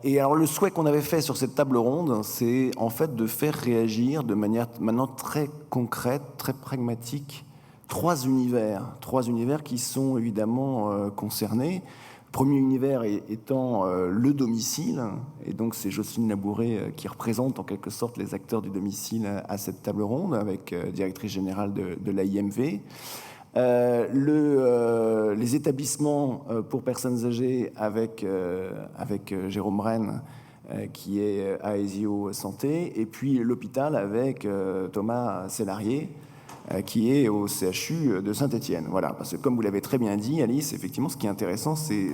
Et alors le souhait qu'on avait fait sur cette table ronde, c'est en fait de faire réagir de manière maintenant très concrète, très pragmatique, trois univers qui sont évidemment concernés. Le premier univers étant le domicile, et donc c'est Jocelyne Labouret qui représente en quelque sorte les acteurs du domicile à cette table ronde, avec directrice générale de l'AIMV. Les établissements pour personnes âgées avec Jérôme Rennes, qui est à Aesio Santé, et puis l'hôpital avec Thomas Sellarié, qui est au CHU de Saint-Étienne. Voilà, parce que comme vous l'avez très bien dit, Alice, effectivement, ce qui est intéressant, c'est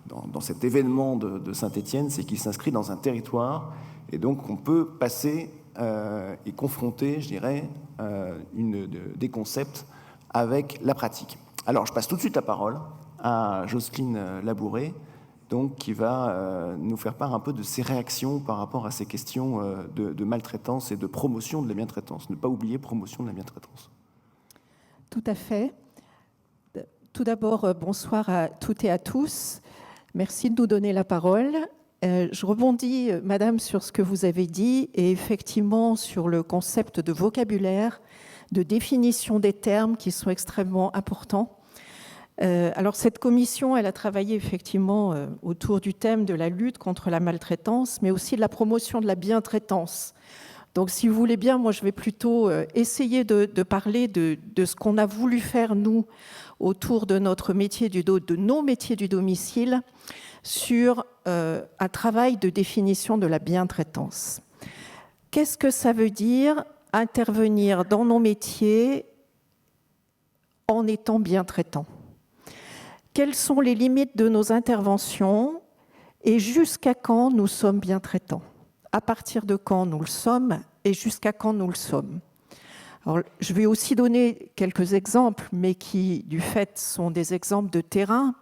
dans cet événement de Saint-Étienne, c'est qu'il s'inscrit dans un territoire, et donc on peut passer et confronter, je dirais, des concepts avec la pratique. Alors, je passe tout de suite la parole à Jocelyne Labouret, donc, qui va nous faire part un peu de ses réactions par rapport à ces questions de maltraitance et de promotion de la bientraitance. Ne pas oublier promotion de la bientraitance. Tout à fait. Tout d'abord, bonsoir à toutes et à tous. Merci de nous donner la parole. Je rebondis, Madame, sur ce que vous avez dit et effectivement sur le concept de vocabulaire, de définition des termes qui sont extrêmement importants. Alors cette commission, elle a travaillé effectivement autour du thème de la lutte contre la maltraitance, mais aussi de la promotion de la bientraitance. Donc si vous voulez bien, moi je vais plutôt essayer de parler de ce qu'on a voulu faire nous autour de notre métier de nos métiers du domicile sur un travail de définition de la bientraitance. Qu'est-ce que ça veut dire intervenir dans nos métiers en étant bientraitant ? Quelles sont les limites de nos interventions et jusqu'à quand nous sommes bientraitants ? À partir de quand nous le sommes et jusqu'à quand nous le sommes ? Alors, je vais aussi donner quelques exemples, mais qui, du fait, sont des exemples de terrain.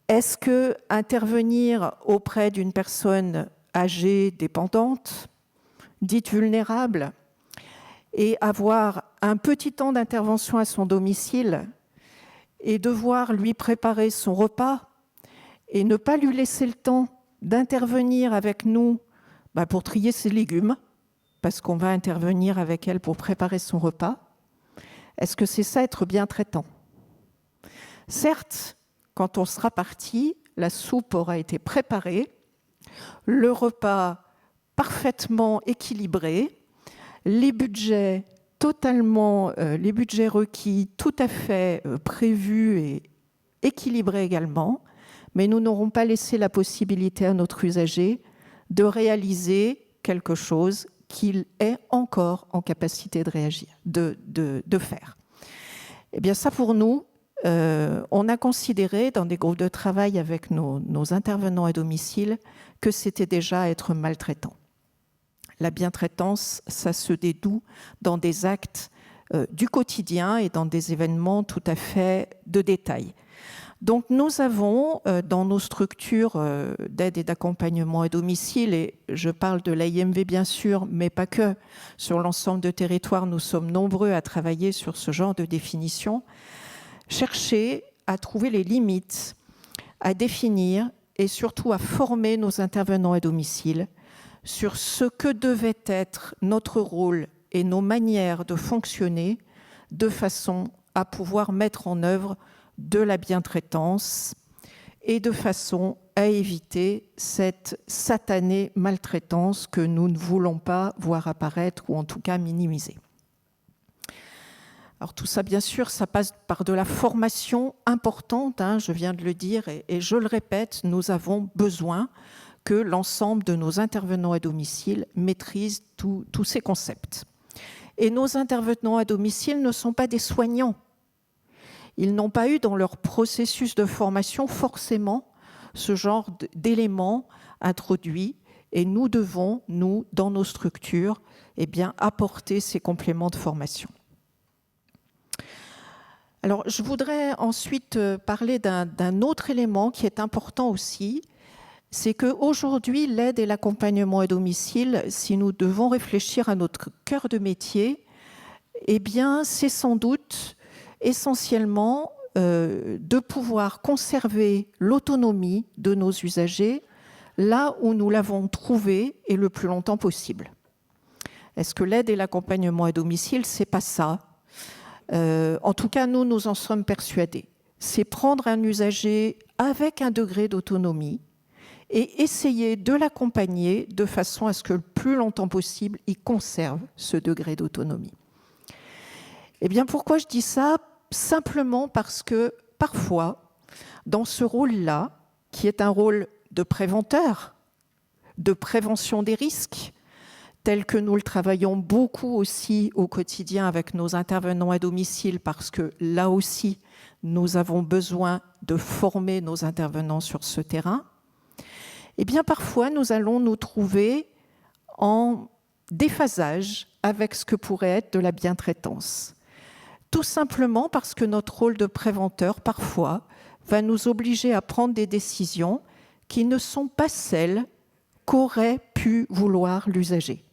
Est-ce que intervenir auprès d'une personne âgée, dépendante, dite vulnérable, et avoir un petit temps d'intervention à son domicile et devoir lui préparer son repas et ne pas lui laisser le temps d'intervenir avec nous pour trier ses légumes, parce qu'on va intervenir avec elle pour préparer son repas, est-ce que c'est ça être bien traitant ? Certes, quand on sera parti, la soupe aura été préparée, le repas parfaitement équilibré, les budgets les budgets requis tout à fait prévus et équilibrés également, mais nous n'aurons pas laissé la possibilité à notre usager de réaliser quelque chose qu'il est encore en capacité de réagir, de faire. Eh bien ça pour nous, on a considéré dans des groupes de travail avec nos intervenants à domicile que c'était déjà être maltraitant. La bientraitance, ça se dénoue dans des actes du quotidien et dans des événements tout à fait de détail. Donc nous avons dans nos structures d'aide et d'accompagnement à domicile, et je parle de l'AIMV bien sûr, mais pas que, sur l'ensemble de territoire, nous sommes nombreux à travailler sur ce genre de définition, chercher à trouver les limites, à définir et surtout à former nos intervenants à domicile sur ce que devait être notre rôle et nos manières de fonctionner de façon à pouvoir mettre en œuvre de la bientraitance et de façon à éviter cette satanée maltraitance que nous ne voulons pas voir apparaître ou en tout cas minimiser. Alors tout ça, bien sûr, ça passe par de la formation importante, je viens de le dire, et je le répète, nous avons besoin que l'ensemble de nos intervenants à domicile maîtrisent tous ces concepts. Et nos intervenants à domicile ne sont pas des soignants. Ils n'ont pas eu dans leur processus de formation forcément ce genre d'éléments introduits, et nous devons, nous, dans nos structures, apporter ces compléments de formation. Alors, je voudrais ensuite parler d'un autre élément qui est important aussi, c'est qu'aujourd'hui, l'aide et l'accompagnement à domicile, si nous devons réfléchir à notre cœur de métier, c'est sans doute essentiellement de pouvoir conserver l'autonomie de nos usagers là où nous l'avons trouvée et le plus longtemps possible. Est-ce que l'aide et l'accompagnement à domicile, c'est pas ça? En tout cas, nous en sommes persuadés. C'est prendre un usager avec un degré d'autonomie et essayer de l'accompagner de façon à ce que le plus longtemps possible, il conserve ce degré d'autonomie. Eh bien, pourquoi je dis ça? Simplement parce que parfois, dans ce rôle-là, qui est un rôle de préventeur, de prévention des risques, tel que nous le travaillons beaucoup aussi au quotidien avec nos intervenants à domicile, parce que là aussi, nous avons besoin de former nos intervenants sur ce terrain, eh bien parfois nous allons nous trouver en déphasage avec ce que pourrait être de la bientraitance. Tout simplement parce que notre rôle de préventeur, parfois, va nous obliger à prendre des décisions qui ne sont pas celles qu'aurait pu vouloir l'usager.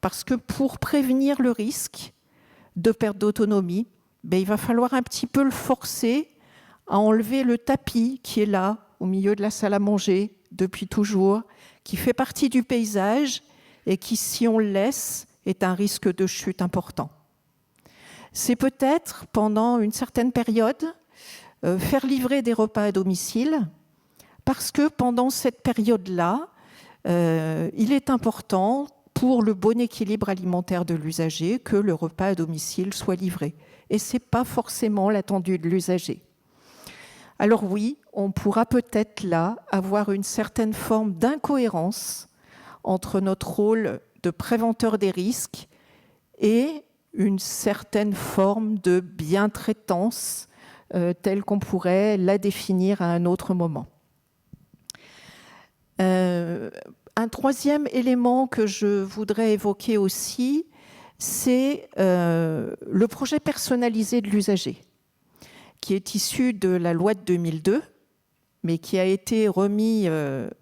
Parce que pour prévenir le risque de perte d'autonomie, il va falloir un petit peu le forcer à enlever le tapis qui est là, au milieu de la salle à manger, depuis toujours, qui fait partie du paysage et qui, si on le laisse, est un risque de chute important. C'est peut-être, pendant une certaine période, faire livrer des repas à domicile, parce que pendant cette période-là, il est important, pour le bon équilibre alimentaire de l'usager, que le repas à domicile soit livré. Et ce n'est pas forcément l'attendu de l'usager. Alors oui, on pourra peut-être là avoir une certaine forme d'incohérence entre notre rôle de préventeur des risques et une certaine forme de bientraitance telle qu'on pourrait la définir à un autre moment. Un troisième élément que je voudrais évoquer aussi, c'est le projet personnalisé de l'usager, qui est issu de la loi de 2002, mais qui a été remis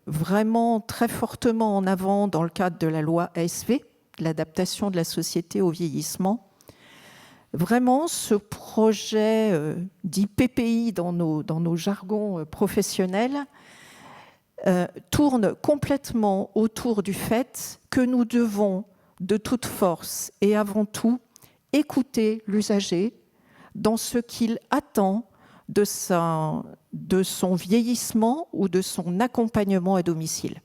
vraiment très fortement en avant dans le cadre de la loi ASV, l'adaptation de la société au vieillissement. Vraiment, ce projet dit PPI dans nos jargons professionnels, tourne complètement autour du fait que nous devons de toute force et avant tout écouter l'usager dans ce qu'il attend de son vieillissement ou de son accompagnement à domicile.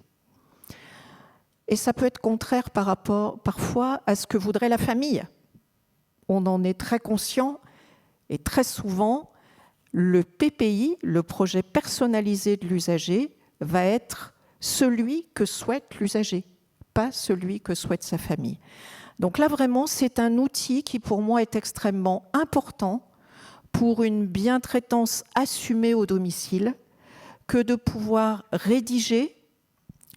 Et ça peut être contraire par rapport parfois à ce que voudrait la famille. On en est très conscient et très souvent, le PPI, le projet personnalisé de l'usager, va être celui que souhaite l'usager, pas celui que souhaite sa famille. Donc là, vraiment, c'est un outil qui, pour moi, est extrêmement important pour une bientraitance assumée au domicile, que de pouvoir rédiger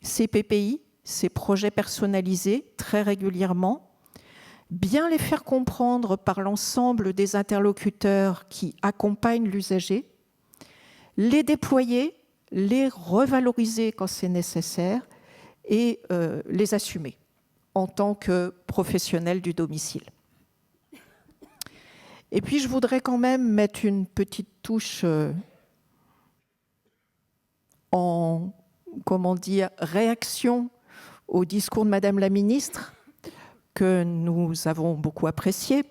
ces PPI, ces projets personnalisés, très régulièrement, bien les faire comprendre par l'ensemble des interlocuteurs qui accompagnent l'usager, les déployer, les revaloriser quand c'est nécessaire et les assumer en tant que professionnel du domicile. Et puis, je voudrais quand même mettre une petite touche en, réaction au discours de Madame la Ministre, que nous avons beaucoup apprécié.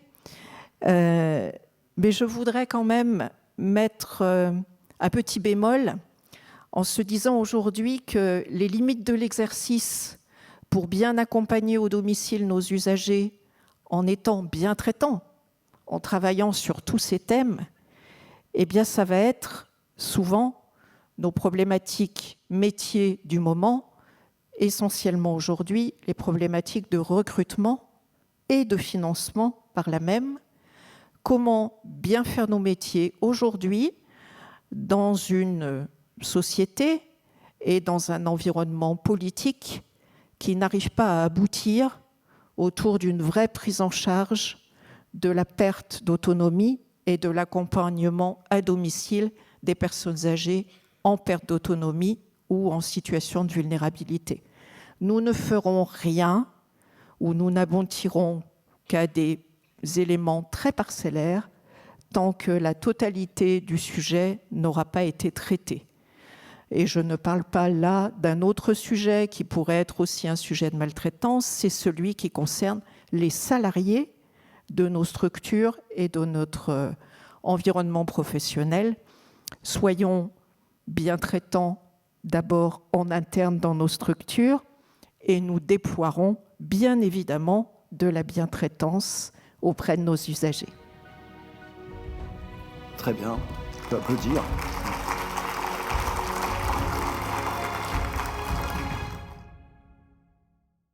Mais je voudrais quand même mettre un petit bémol en se disant aujourd'hui que les limites de l'exercice pour bien accompagner au domicile nos usagers en étant bien traitants, en travaillant sur tous ces thèmes, eh bien ça va être souvent nos problématiques métiers du moment, essentiellement aujourd'hui les problématiques de recrutement et de financement par là même. Comment bien faire nos métiers aujourd'hui dans une société et dans un environnement politique qui n'arrive pas à aboutir autour d'une vraie prise en charge de la perte d'autonomie et de l'accompagnement à domicile des personnes âgées en perte d'autonomie ou en situation de vulnérabilité. Nous ne ferons rien ou nous n'aboutirons qu'à des éléments très parcellaires tant que la totalité du sujet n'aura pas été traitée. Et je ne parle pas là d'un autre sujet qui pourrait être aussi un sujet de maltraitance, c'est celui qui concerne les salariés de nos structures et de notre environnement professionnel. Soyons bien traitants d'abord en interne dans nos structures et nous déploierons bien évidemment de la bientraitance auprès de nos usagers. Très bien, on peut applaudir.